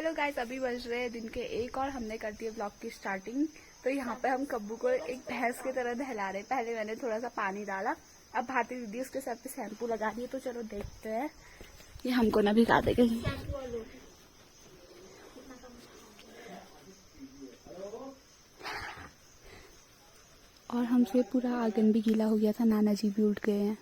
Hello guys, अभी बज रहे हैं दिन के 1 और हमने कर दी है ब्लॉग की स्टार्टिंग। तो यहाँ पे हम कब्बू को एक भैंस की तरह नहला रहे हैं। पहले मैंने थोड़ा सा पानी डाला, अब भारती दीदी उसके सर पे शैम्पू लगा रही है। तो चलो देखते हैं, ये हमको ना भिगा देगा। और हमसे पूरा आंगन भी गीला हो गया था, नाना जी भी उठ गए हैं।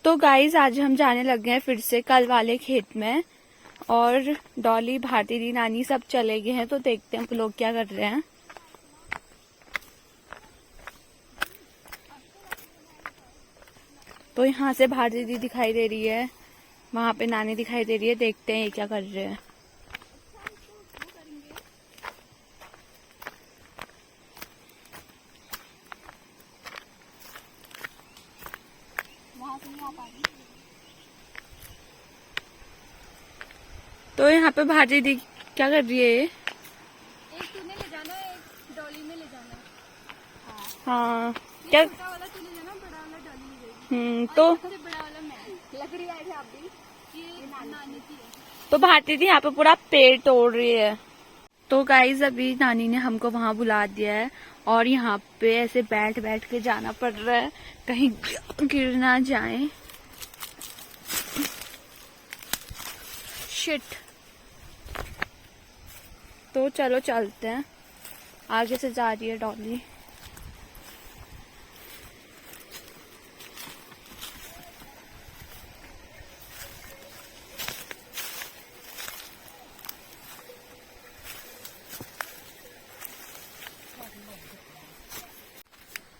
तो गाइज आज हम जाने लग गए हैं फिर से कल वाले खेत में, और डॉली, भारती दी, नानी सब चले गए हैं। तो देखते हैं लोग क्या कर रहे हैं। तो यहाँ से भारती दी दिखाई दे रही है, वहां पे नानी दिखाई दे रही है। देखते हैं ये क्या कर रहे हैं। तो यहाँ पे भारती दी क्या कर रही है? एक तूने ले जाना, एक डॉली में ले जाना। हाँ क्या? छोटा वाला तू ले जाना, बड़ा वाला डॉली में जाएगी। तो सबसे बड़ा वाला मैं। लकड़ी आई थी आप भी, ये नानी की है। तो भारती दी यहाँ पे पूरा पेड़ तोड़ रही है। तो गाइज अभी नानी ने हमको वहां बुला दिया है, और यहाँ पे ऐसे बैठ बैठ के जाना पड़ रहा है, कहीं गिर ना जाए। शिट। तो चलो चलते हैं, आगे से जा रही है डॉली।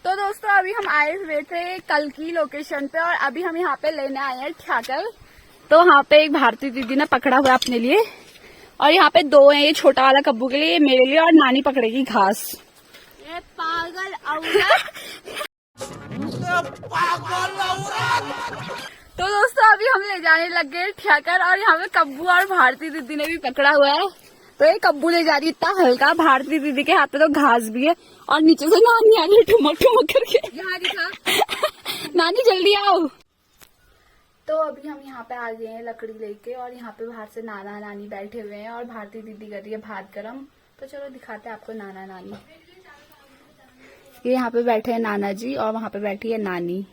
तो दोस्तों अभी हम आए हुए थे कल की लोकेशन पे, और अभी हम यहाँ पे लेने आए हैं ठाकर। तो वहाँ पे एक भारती दीदी ने पकड़ा हुआ अपने लिए, और यहाँ पे 2 है, ये छोटा वाला कब्बू के लिए, मेरे लिए, और नानी पकड़ेगी घास। ये पागल औरत। तो दोस्तों अभी हम ले जाने लग गए ठाकर, और यहाँ पे कब्बू और भारती दीदी ने भी पकड़ा हुआ है। तो ये कब्बू ले जा रही है इतना हल्का, भारती दीदी के हाथ में तो घास भी है, और नीचे से नानी आ रही ठुमक ठुमक करके। यहाँ दिखा। नानी जल्दी आओ। तो अभी हम यहाँ पे आ गए हैं लकड़ी लेके, और यहाँ पे बाहर से नाना नानी बैठे हुए हैं, और भारती दीदी कर रही है भात गरम। तो चलो दिखाते हैं आपको नाना नानी। ये यहाँ पे बैठे हैं नाना जी, और वहाँ पे बैठी है नानी,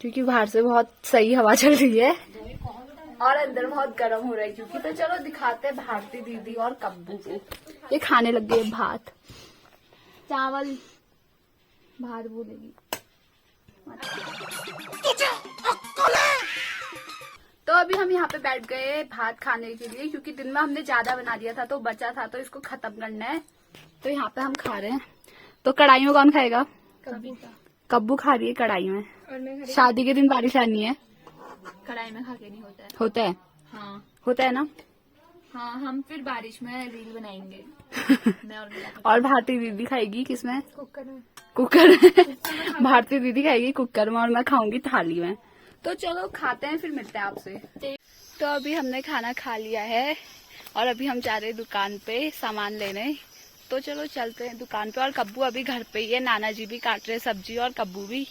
क्योंकि बाहर से बहुत सही हवा चल रही है और अंदर बहुत गर्म हो रहा है क्योंकि। तो चलो दिखाते हैं भारती दीदी और कब्बू को। ये खाने लग गए भात, चावल, भात बोलेगी। तो अभी हम यहाँ पे बैठ गए भात खाने के लिए, क्योंकि दिन में हमने ज्यादा बना दिया था तो बचा था, तो इसको खत्म करना है। तो यहाँ पे हम खा रहे हैं। तो कढ़ाई में कौन खाएगा? कब्बू खा रही है कढ़ाई में। और मैं शादी के दिन बारिश आनी है। कढ़ाई में खा के नहीं होता है। होता है? हाँ होता है ना। हाँ, हम फिर बारिश में रील बनाएंगे। मैं और मेरा और भारती दीदी खाएगी किसमें? कुकर में। कुकर। भारती दीदी खाएगी कुकर में, और मैं खाऊंगी थाली में। तो चलो खाते हैं, फिर मिलते हैं आपसे। तो अभी हमने खाना खा लिया है, और अभी हम जा रहे हैं दुकान पे सामान लेने। तो चलो चलते हैं दुकान पे, और कब्बू अभी घर पे ही है, नाना जी भी काट रहे हैं सब्जी, और कब्बू भी।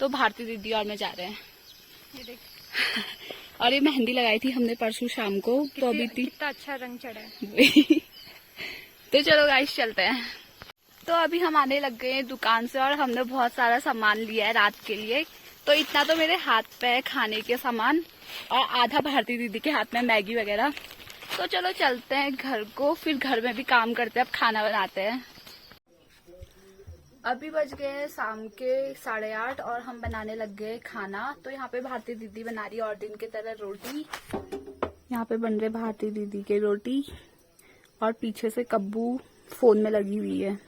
तो भारती दीदी और मैं जा रहे हैं। ये देख। और ये मेहंदी लगाई थी हमने परसों शाम को, तो अभी कितना अच्छा रंग चढ़ा है। तो चलो गाइस चलते हैं। तो अभी हम आने लग गए हैं दुकान से, और हमने बहुत सारा सामान लिया है रात के लिए। तो इतना तो मेरे हाथ पे है खाने के सामान, और आधा भारती दीदी के हाथ में मैगी वगैरह। तो चलो चलते हैं घर को, फिर घर में भी काम करते हैं, अब खाना बनाते हैं। अभी बज गए शाम के 8:30, और हम बनाने लग गए खाना। तो यहाँ पे भारती दीदी बना रही है और दिन की तरह रोटी। यहाँ पे बन रहे भारती दीदी के रोटी, और पीछे से कब्बू फोन में लगी हुई है।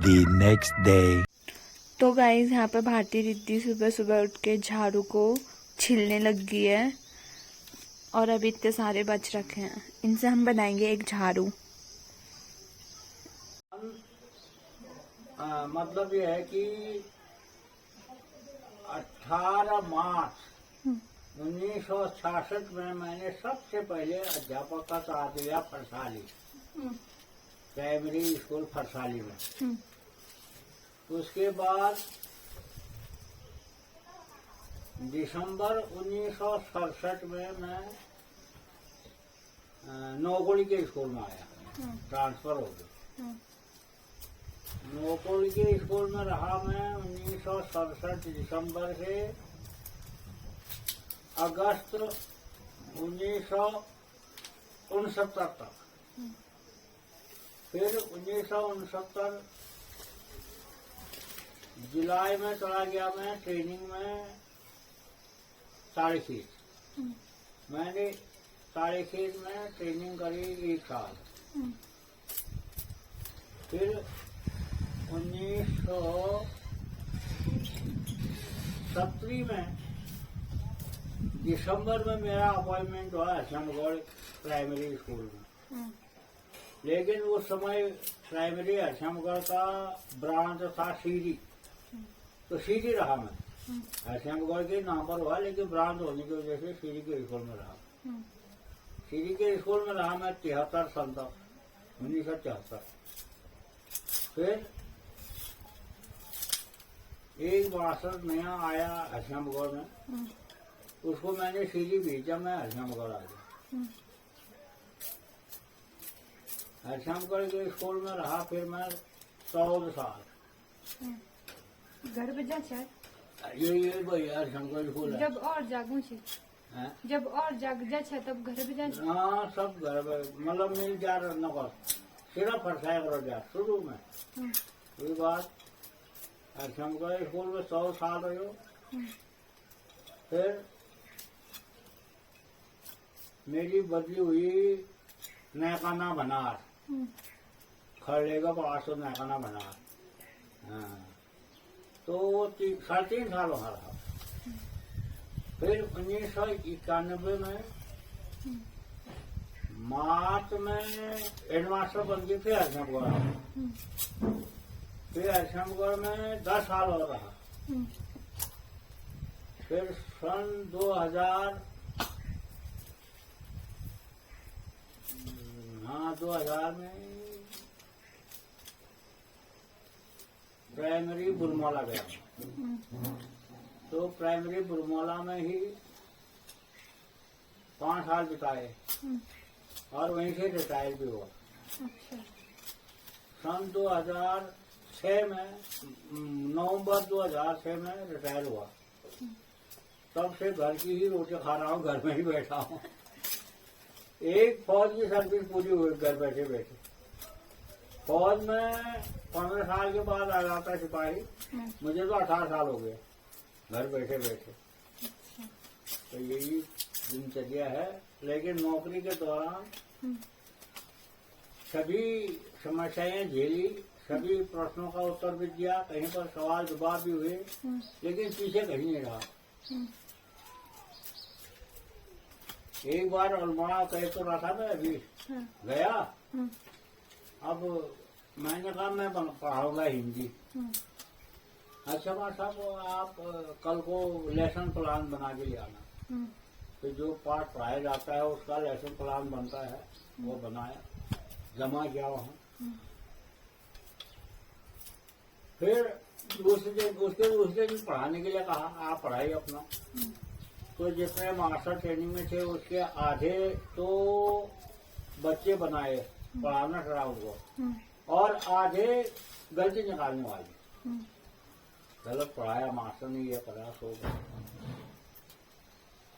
The next day. तो गाइस यहाँ पे भारती दीदी सुबह सुबह उठ के झाड़ू को छिलने लग गई है और अभी इतने सारे बच रखे हैं, इनसे हम बनाएंगे एक झाड़ू। मतलब ये है कि 18 मार्च 1966 में मैंने सबसे पहले अध्यापक का साथ लिया फरसाली, प्राइमरी स्कूल फरसाली में। उसके बाद दिसंबर 1967 में मैं नौकुड़ी के स्कूल में आया, ट्रांसफर हो गया। नौकुड़ी के स्कूल में रहा मैं 1967 दिसंबर से अगस्त 1969 तक। फिर 1969 जुलाई में चला गया मैं ट्रेनिंग में ताड़ीखेत। मैंने ताड़ीखेत में ट्रेनिंग करी 1 साल। फिर 1970 में दिसंबर में मेरा अपॉइंटमेंट हुआ हरशमगढ़ प्राइमरी स्कूल में। लेकिन उस समय प्राइमरी हरशमगढ़ का ब्रांच था सीरी, तो सीरी रहा मैं। हरशमगढ़ के नाम पर हुआ, लेकिन ब्रांच होने की वजह से सीरी के स्कूल में रहा। सीरी के स्कूल में रहा मैं 73 साल तक, 1973। फिर एक मास्टर नया आया हरशमगढ़ में, उसको मैंने सीधी भेजा, मैं हरशमगढ़ आ गया। हरशमगढ़ के स्कूल में रहा फिर मैं 14 साल। घर पे जा चाहे ये भाई हरशमगढ़ स्कूल है। जब और जागू छे हैं? जब और जाग जा छे तब घर पे जा। हाँ, सब घर पे मतलब मिल जा नगर सिर्फ फरसाया करो जा शुरू में। उसके बाद हरशमगढ़ स्कूल में 100 साल रहो। फिर मेरी बदली हुई नैकाना बनार, खड़ेगा पास नैकाना बनार। हाँ, तो 3.5 साल वहाँ रहा। फिर 1991 में मार्च में हेडमास्टर बन गए थे हरशमगढ़। फिर हरशमगढ़ में 10 साल और रहा। फिर सन 2000 में प्राइमरी बुरमौला गया। तो प्राइमरी बुरमौला में ही 5 साल बिताए और वहीं से रिटायर भी हुआ। सन 2006 में नवंबर 2006 में रिटायर हुआ। तब से घर की ही रोटी खा रहा हूँ, घर में ही बैठा हूँ। एक फौज की सर्विस पूरी हुई घर बैठे बैठे। फौज में 15 साल के बाद आ जाता सिपाही, मुझे तो 18 साल हो गए घर बैठे बैठे। तो यही दिनचर्या है। लेकिन नौकरी के दौरान सभी समस्याएं झेली, सभी प्रश्नों का उत्तर भी दिया, कहीं पर सवाल जवाब भी हुए, लेकिन पीछे कहीं नहीं रहा। एक बार अल्मोड़ा कह तो रहा था मैं, अभी गया। अब मैंने कहा मैं पढ़ाऊंगा हिंदी। अच्छा बात साहब, आप कल को लेसन प्लान बना के ले आना। तो जो पाठ पढ़ाया जाता है उसका लेसन प्लान बनता है, वो बनाया, जमा किया वहाँ। फिर उसके दूसरे दिन पढ़ाने के लिए कहा, आप पढ़ाइए अपना। तो जितने मास्टर ट्रेनिंग में थे उसके आधे तो बच्चे बनाए पढ़ाना खड़ा हुआ, और आधे गलती निकालने वाले। गलत पढ़ाया मास्टर ने, ये करा सो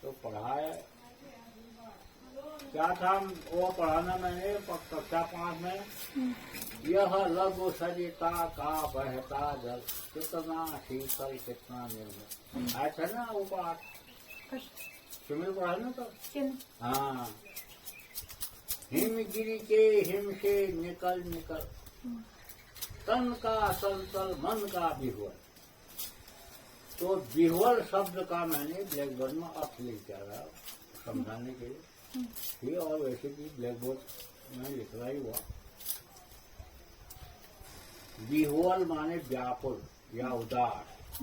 तो पढ़ाया क्या था वो पढ़ाना मैंने कक्षा 5 में। यह लघु सरिता का बहता जल, कितना शीतल कितना निर्मल। आया था ना वो पाठ, तुम्हें पढ़ा ना तो। हाँ, हिमगिरी के हिम से निकल निकल, तन का संतल मन का विह्वल। तो बिहुअल शब्द का मैंने ब्लैक बोर्ड में अर्थ लिख रहा समझाने के लिए ठीक, और वैसे भी ब्लैक बोर्ड में लिख रहा ही हुआ। बिहुअल माने व्याकुल या उदास।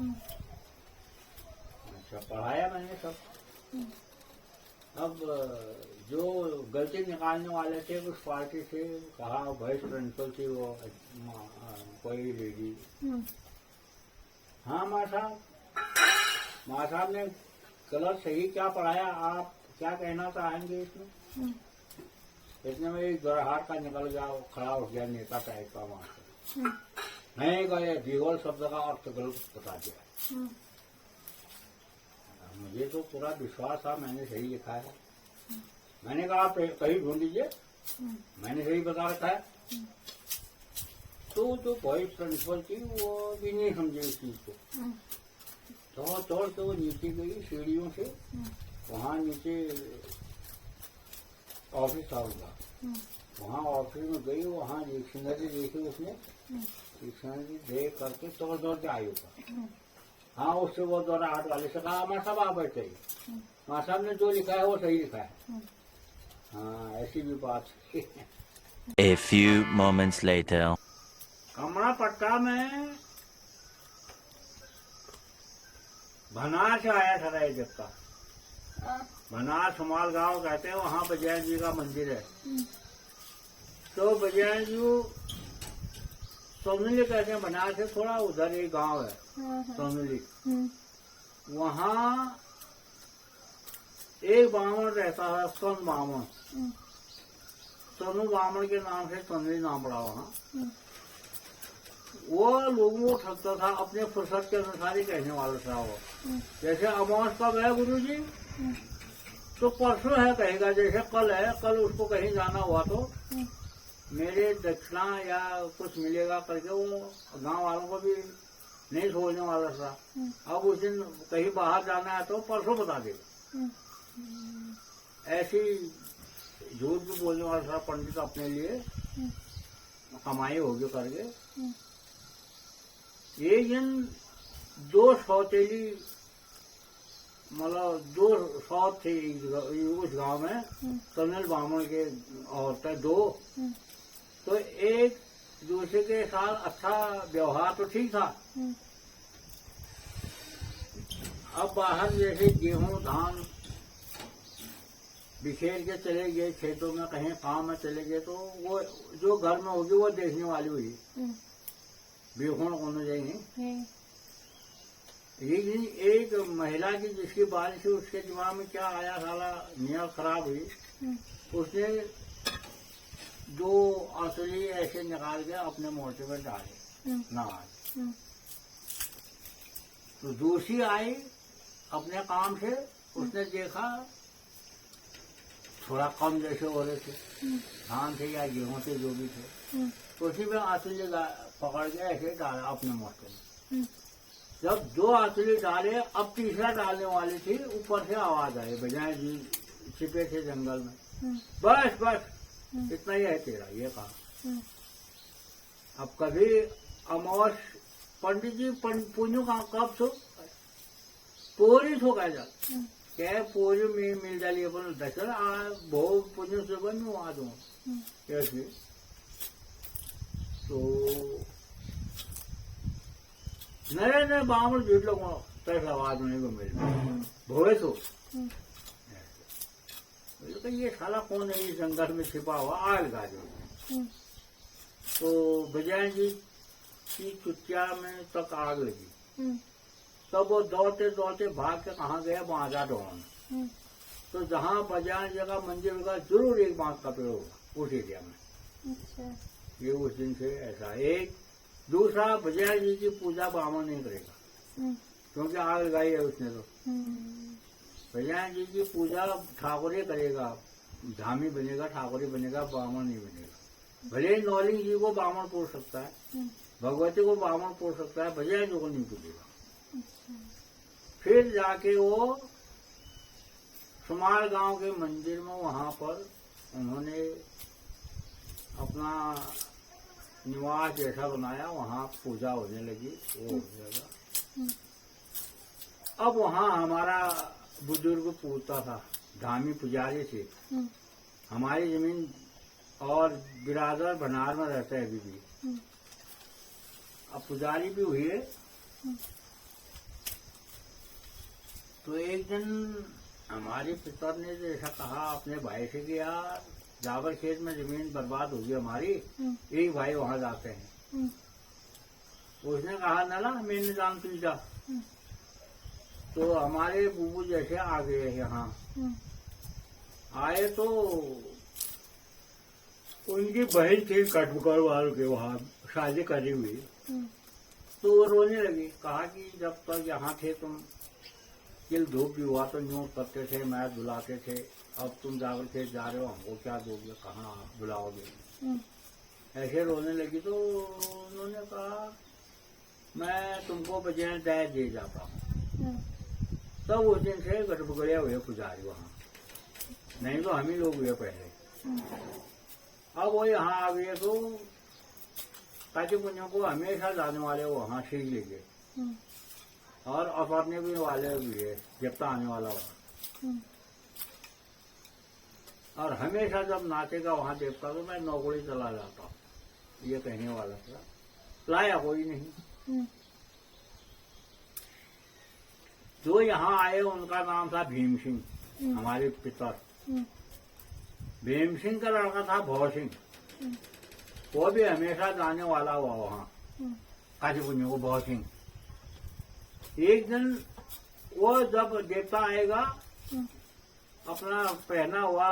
अच्छा, पढ़ाया मैंने सब। अब जो गलती निकालने वाले थे उस पार्टी से कहा, वाइस प्रिंसिपल थी वो कोई लेडी, हाँ माँ साहब ने गलत सही क्या पढ़ाया, आप क्या कहना चाहेंगे इसमें? इतने में एक दरहार का निकल गया, खड़ा हो गया नेता टाइप का मास्टर, नहीं गए बिहुअल शब्द का अर्थ गलत बता दिया। मुझे तो पूरा विश्वास था मैंने सही लिखा है। मैंने कहा आप कहीं ढूंढ लीजिए, मैंने सही बता रखा है। तो जो वाइस प्रिंसिपल थी वो भी नहीं समझे इस चीज को, दौड़ के वो नीचे गई सीढ़ियों से, वहाँ नीचे ऑफिस था उनका, वहाँ ऑफिस में गई, वहाँ डिक्शनरी देखी उसने, डिक्शनरी देख करके दौड़ के आई ऊपर। हाँ, उससे वो दौरा हाट वाले से कहा माँ साहब आप बैठे, माँ साहब ने जो लिखा है वो सही लिखा है। हाँ, ऐसी भी बात है। A few moments later. कमरा पट्टा में भनार से आया था राय जब का, भनार सुमाल गांव कहते हैं, वहाँ बजरंग जी का मंदिर है। तो बजरंग जी सोनली कहते हैं, भनार से थोड़ा उधर एक गांव है सोनली, वहाँ एक ब्राह्मण रहता है, सोन ब्राह्मण, सोनू ब्राह्मण के नाम से सोनली नाम पड़ा वहाँ। वो लोगों को ठगता था, अपने फुर्सत के अनुसार ही कहने वाला था वो। जैसे अमावस कब है गुरु जी, तो परसों है कहेगा, जैसे कल है, कल उसको कहीं जाना हुआ तो मेरे दक्षिणा या कुछ मिलेगा करके वो गांव वालों को भी नहीं सोचने वाला था। अब उस दिन कहीं बाहर जाना है तो परसों बता देगा। ऐसी झूठ भी बोलने वाला था पंडित अपने लिए, कमाई होगी करके। एक दिन दो सौतेली, मतलब दो सौत थे उस गांव में, कर्नल ब्राह्मण के औरतें दो, तो एक दूसरे के साथ अच्छा व्यवहार तो ठीक था। अब बाहर जैसे गेहूं धान बिखेर के चले गए खेतों में, कहीं काम में चले गए, तो वो जो घर में होगी वो देखने वाली हुई, बेहोन होना चाहिए। लेकिन एक महिला की जिसकी बारिश हुई, उसके दिमाग में क्या आया, साला नियत खराब हुई, उसने दो असली ऐसे निकाल के अपने मोर्चे में डाले नाज। तो दूसरी आई अपने काम से, उसने देखा थोड़ा कम जैसे हो रहे थे, धान थे या गेहूं थे जो भी थे, तो उसी में आंसुली पकड़ के ऐसे डाला अपने मोर्चे में। जब दो आंसुली डाले, अब तीसरा डालने वाली थी, ऊपर से आवाज आई, बजाय जी छिपे थे जंगल में, बस बस इतना ही है तेरा, ये कहा। अब कभी अमावस पंडित जी पुण्य का कब सो पोरी थो कह जा, क्या पोरी में मिल जाली अपन दशर आ बहुत पुण्य से बन आ दू कैसे। तो नए नए बामण झूठ लोगों तक आवाज होने को मिल भोए तो ये साला कौन है इस जंगल में छिपा हुआ, आग गाजो। तो बजाय जी की चुटिया में तक आग लगी, तब वो दौड़ते दौड़ते भाग के कहाँ गया, बांजा ढूंढ। तो जहाँ बजाय जगह मंदिर होगा जरूर एक बांस का पेड़ होगा उस एरिया में। ये उस दिन से ऐसा। एक दूसरा, बजाय जी की पूजा ब्राह्मण नहीं करेगा, क्योंकि आग लगाई है उसने। तो बजाय जी की पूजा ठाकुर ही करेगा, धामी बनेगा, ठाकुर ही बनेगा, ब्राह्मण नहीं बनेगा। भले नौलिंग जी को ब्राह्मण पूछ सकता है, भगवती को ब्राह्मण पूछ सकता है, बजाय जी को नहीं पूछेगा। फिर जाके वो सुमार गांव के मंदिर में, वहां पर उन्होंने अपना निवास जैसा बनाया, वहां पूजा होने लगी। वो हो जाएगा। अब वहाँ हमारा बुजुर्ग पूछता था, धामी पुजारी थे। हमारी जमीन और बिरादर भनार में रहते हैं अभी भी। अब पुजारी भी हुए। तो एक दिन हमारे पिता ने तो ऐसा कहा अपने भाई से कि यार जावर खेत में जमीन बर्बाद होगी हमारी, एक भाई वहां जाते हैं। उसने कहा ना मैंने जान तू जा। तो हमारे बुबू जैसे आ गए यहाँ। आए तो उनकी बहन थी कटुकर वालों के वहां शादी करी हुई। तो वो रोने लगी, कहा कि जब तक यहाँ थे तुम किल धूप भी हुआ तो न्यूज करते थे, मैच बुलाते थे, अब तुम जाकर खेत जा रहे हो, हमको क्या दोगे, कहाँ आप बुलाओगे। ऐसे रोने लगी। तो उन्होंने कहा मैं तुमको बजाय दया दे जाता हूँ। तब उस दिन से गटबगड़िया हुए पुजारी वहाँ, नहीं तो हम ही लोग हुए पहले। अब वो यहाँ आ गए तो काची पुंजों को हमेशा जाने वाले वहाँ सीख लेंगे और अपरने भी वाले भी है जब तक आने वाला वहाँ। और हमेशा जब नाचेगा वहाँ देखता तो मैं नौकरी चला जाता हूँ, ये कहने वाला था। लाया कोई नहीं। जो यहाँ आए उनका नाम था भीम सिंह, हमारे पिता। भीम सिंह का लड़का था भव सिंह, वो भी हमेशा जाने वाला हुआ वहाँ काशीपुंज को। भव सिंह एक दिन वो जब देवता आएगा अपना पहना हुआ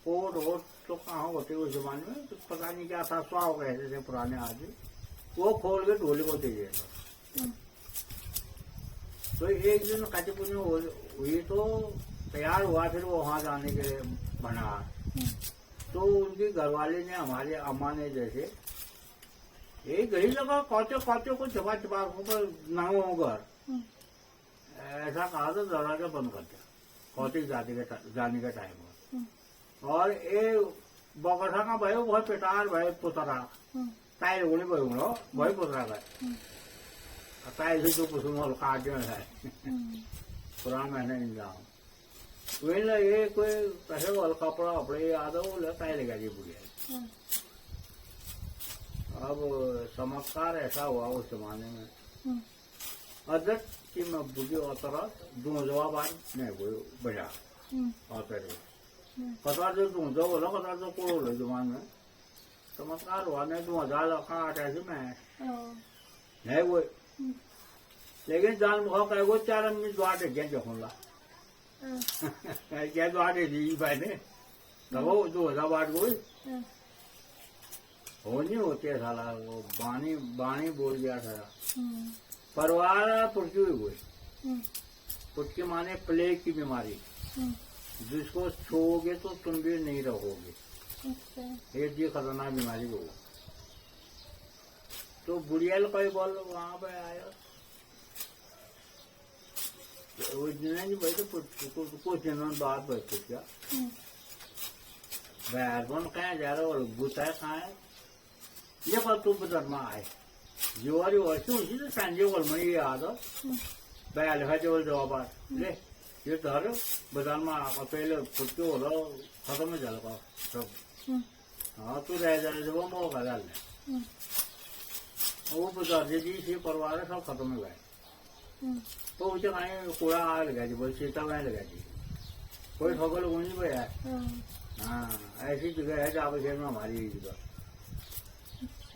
कोट वोट तो कहाँ होते उस जमाने में, तो पता नहीं क्या था, स्वाव कहते थे पुराने आदमी, वो खोल के ढोली को दे देता। तो एक दिन काशीपुंज में हुई तो तैयार हुआ, फिर वो वहां जाने के लिए बना। तो उनकी घरवाली ने, हमारे अम्मा ने जैसे एक घड़ी लगा कौचे कौचे को छपा छपा कर नामो घर ऐसा कहा तो दरवाजा बंद कर दिया कौचे जाने के टाइम में। और ये बकठा का भाई बहुत पेटार भाई पुतरा ताई उड़ी भाई पुतरा का ताई से जो कुसुम काट है पुराना महीने इंजाम वेला ये कोई कहे वाला कपड़ा अपने याद हो ताई लगा दी बुढ़िया। अब चमत्कार ऐसा हुआ उस जमाने में अध्यक्ष कि मैं बुढ़ी औतरा दो जवाब नहीं वो बजा औतर कतार जो दूं जो बोला कतार जो कोड़ो ले जमान में चमत्कार हुआ नहीं 2000 का ऐसे में नहीं वो। लेकिन जान मुखा कहे वो 4 मिनट द्वार क्या जोला क्या द्वार दी भाई ने तब वो 2008 को हो नहीं होते साला वो बाणी बोल गया था। परिवार पुटकी हुई हुई पुटकी माने प्लेग की बीमारी, जिसको छोगे तो तुम भी नहीं रहोगे। एक ये खतरनाक बीमारी को। तो बुढ़ियाल का बोल वहां पे आया वो नहीं भाई तो कुछ दिनों बाद बैठे क्या बैरबन कहाँ जा रहा और बुता कहाँ है ये बात तू बदर में आए जीवारी वर्ष उसी तो संजय वलमणी याद बैल है जो जवाब ले ये धर बाजार में आकर पहले खुद के बोलो खत्म में चल पाओ सब। हाँ तू रह जा जब वो मौका डाल ले वो बाजार जी से परिवार है सब खत्म हो गए। तो उसे कहीं कूड़ा आ लगा जी बोल सीता वहीं लगा जी कोई ठोकर लोगों नहीं भैया। हाँ ऐसी जगह है जहाँ पे में हमारी जगह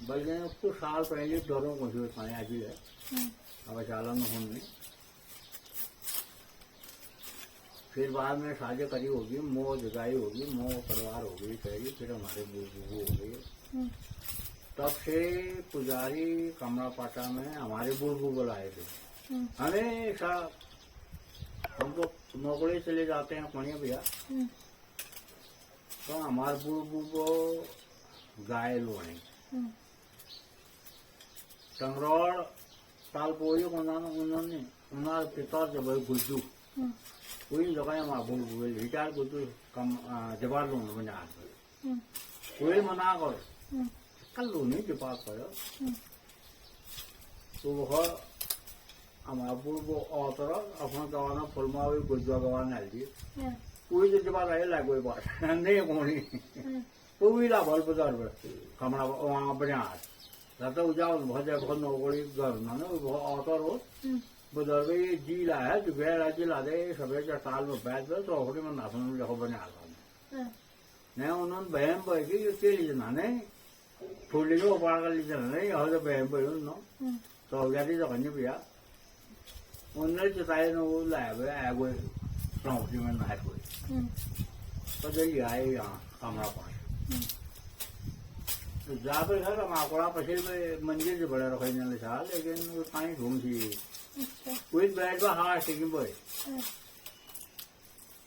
बल्कि कुछ साल पहले डरों को पानी आज है अब चालन में होने फिर बाद में शादी करी होगी मोह जगाई होगी मोह परिवार होगी कहेगी फिर हमारे बुजुर्ग हो गए। तब से पुजारी कमरा पाटा में हमारे बुजुर्ग आए थे हमेशा। हम तो नौकरी चले जाते हैं पुणे भैया तो हमारे बुजुर्ग गाय लोने टंगरोड़ साल पोई उन्होंने उन्हार पिता जब गुज्जू कोई जगह वहाँ बोल रिटायर गुज्जू कम जवार लोन बना कोई मना कर कल लो नहीं जवाब करो तो वह हमारे वो औतर अपना गवाना फुलमा हुई गुजवा गवाना है जी हाँ, कोई जो बात है ला कोई बात नहीं कोनी हाँ, वो भी ला भल बाजार में कमरा वहाँ बना रहता उजाव बहुत नौकरी घर ना वो औतर हो हाँ, बाजार में ये जी ला है जो गैर जी ला दे सभी चटाल में बैठ गए तो औकड़ी में नासन में देखो बना हाँ, नहीं उन्होंने बहन भाई की के लिए ना नहीं थोड़ी को पार कर लीजिए नहीं और जो बहन भाई उन्होंने हाँ, तो हो गया थी तो कहीं भैया उन्होंने चताए ना वो लाया हुआ है कोई सौंपी में ना कोई हाँ, तो जल्दी आए यहाँ कमरा पास तो जहाँ पर घर हम आकड़ा पसील पे मंदिर से बड़ा रखे नहीं साल लेकिन वो कहीं घूम थी अच्छा, कोई बैठ पर हाँ टेकिंग भाई हाँ,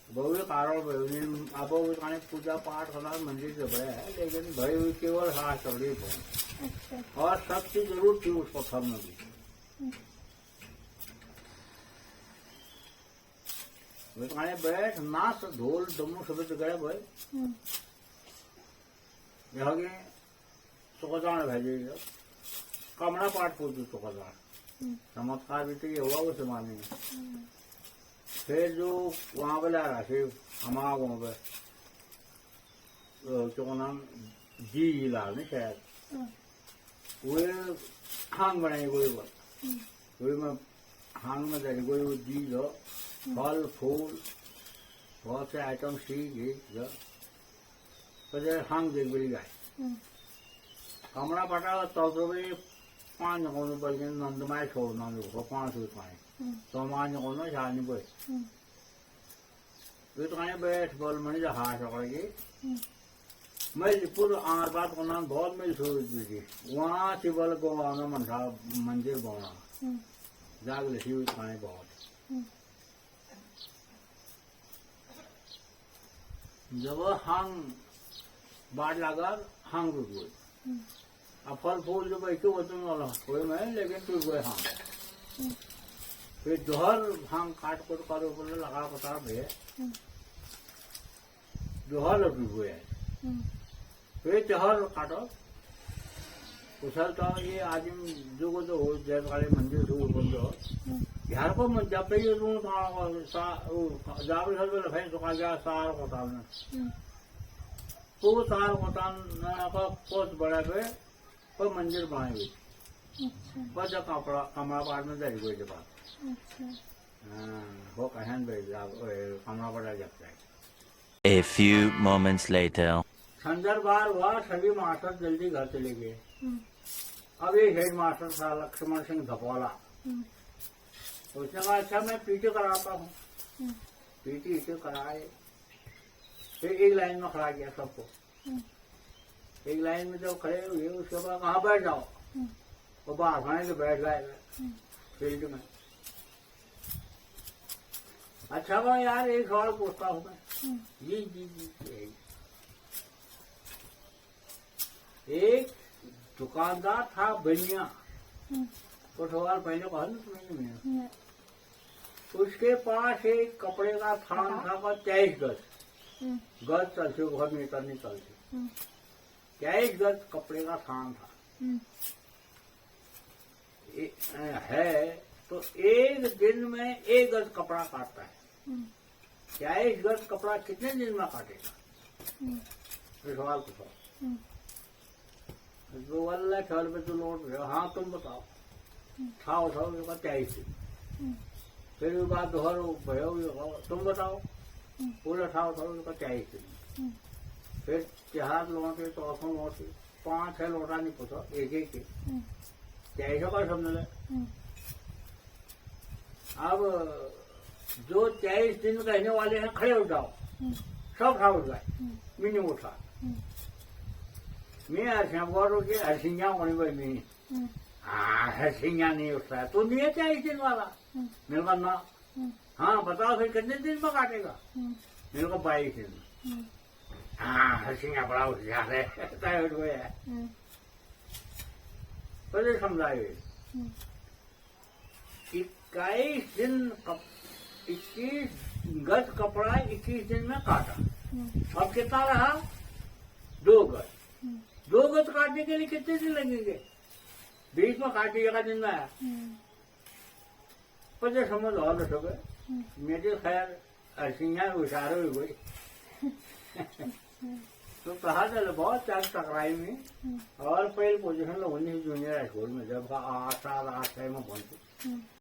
बहुत कारण भाई आप कहीं पूजा पाठ करना मंदिर से बड़ा है लेकिन भाई वो केवल हाँ चौड़ी भाई अच्छा, और सब चीज जरूर थी उस पत्थर में भी वो कहीं बैठ नाच ढोल डमरू सब गए भाई हाँ, यहाँ के चौकदार भेजे कमरा पाठ पूछो चौकदार हाँ, चमत्कार भी तो ये हुआ उस जमाने में हाँ, फिर जो वहां पे ला रहा शिव हमारा वहां पे जो नाम जी लाल ने शायद हाँ, वो हांग बनाई कोई बात हाँ, कोई में हांग में दे कोई वो जी जो फल फूल बहुत से आइटम सीख जो तो हांग देख बड़ी गाय हाँ, कमरा पटा तो भी 5 जगहों पर नंदमाय छोड़ना जो 5 रुपए हाँ, तो मान जगहों शाल नहीं बोल हाँ, वे तो कहीं बैठ बोल मनी जो हाथ पकड़ेगी हाँ, मैं पूरा आर बात को नाम बहुत मिल सोच दी वहाँ से बोल को आना मन था मंदिर बोना हाँ, जाग लिखी हुई खाने बहुत हाँ, जब हांग बाढ़ लगा हांग रुक गई हाँ, अब फल फूल जो बैठे होते वाला कोई में लेकिन टूट गए हांग हाँ, फिर जोहर हांग काट को करो बोले लगा पता भे हाँ, जोहर टूट गए हाँ, फिर जोहर काटो उछल तो ये आदमी जो को तो हो जैसे वाले मंदिर से ऊपर जो हाँ, यार को मन जब पे ये रूम का जावे घर में लफे तो का गया सार को तान हाँ, तो सार को तान का पोस्ट बड़ा पे कोई मंदिर बनाई हुई अच्छा, बस जब कमरा पार में दे गई जब अच्छा, वो कहन भाई कमरा पड़ा जब जाए A few moments later. संदर बार हुआ सभी मास्टर जल्दी घर चले गए हाँ, अब एक हेड मास्टर था लक्ष्मण सिंह धपोला हाँ, उसने कहा अच्छा मैं पीटी कराता हूँ हाँ, पीटी इसे कराए फिर एक लाइन में खड़ा किया सबको हाँ, एक लाइन में जब खड़े हुए उसके बाद कहाँ बैठ जाओ हाँ, वो बाहर खाने के बैठ गए हाँ, फील्ड में अच्छा भाई यार एक सवाल पूछता हूँ मैं हाँ, जी जी जी एक दुकानदार था बनिया हाँ, तो सवाल पहले कहा ना तुम्हें हाँ, उसके पास एक कपड़े का थान था पर 23 गज हाँ, गज चलती घर में इतर नहीं चलती हाँ, 23 गज कपड़े का थान था हाँ, है तो एक दिन में 1 गज कपड़ा काटता है हाँ, 23 गज कपड़ा कितने दिन में काटेगा हाँ, ये सवाल पूछो हाँ, जो वाला ठहर पे तो लौट गया हाँ तुम बताओ खाओ खाओ ये 23 दिन हाँ, फिर ये बात दोहर भयो तुम बताओ हाँ, बोले खाओ खाओ ये 23 दिन हाँ, फिर 4 लौटे तो असम लौटे 5 है लौटा नहीं पूछो एक एक के हाँ, 23 का समझ ले हाँ, अब जो 23 दिन कहने वाले हैं खड़े हो जाओ हाँ, सब खड़ा हो जाए हाँ, मैंने उठा हाँ, मैं हरसिंह के हरसिंह होने भाई मैं हाँ, हरसिंह नहीं उठता है तो नहीं है 23 दिन वाला हाँ, मेरे को ना हाँ, हाँ बताओ फिर कितने दिन में काटेगा हाँ, मेरे को 22 दिन में हाँ, हाँ हरसिंह बड़ा होशियार है तय उठ गया हाँ, पहले समझाए हाँ, 21 दिन 21 गज कपड़ा 21 दिन में काटा हाँ, अब कितना रहा 2 गज हाँ, 2 गज काटने के लिए कितने दिन लगेंगे बीच में काटिएगा दिन में हाँ, पचे समझ और सके मेरे खैर अर्सियाँ उशारो ही हुई तो कहा चलो बहुत चार टकराई में और पहले पोजीशन लो 19 जूनियर स्कूल में जब 8 साल 8 6 में पहुंचे